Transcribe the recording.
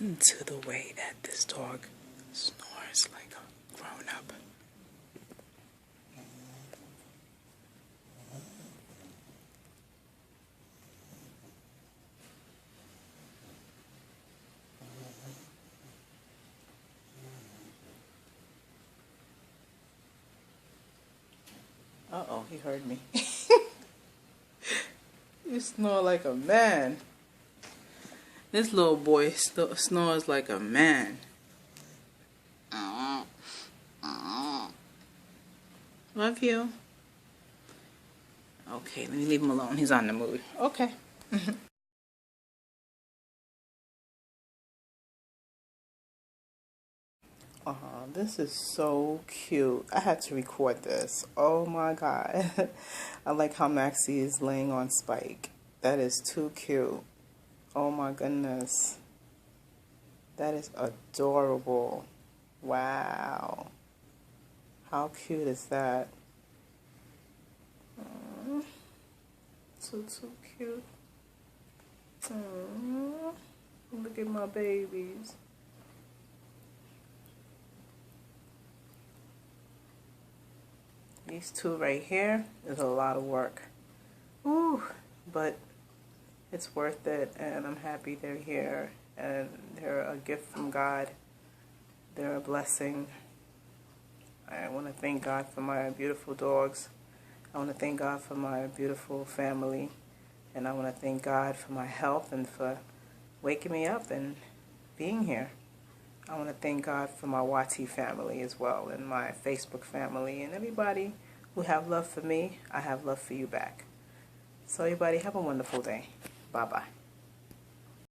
Listen to the way that this dog snores like a grown-up. Uh-oh, he heard me. You snore like a man. This little boy snores like a man. Love you. Okay, let me leave him alone. He's on the move. Okay. This is so cute. I had to record this. Oh my god. I like how Maxie is laying on Spike. That is too cute. Oh my goodness. That is adorable. Wow. How cute is that? Aww. So cute. Aww. Look at my babies. These two right here is a lot of work. Ooh, but it's worth it, and I'm happy they're here, and they're a gift from God. They're a blessing. I want to thank God for my beautiful dogs. I want to thank God for my beautiful family, and I want to thank God for my health and for waking me up and being here. I want to thank God for my Wati family as well, and my Facebook family, and everybody who have love for me. I have love for you back. So everybody, have a wonderful day. Bye-bye.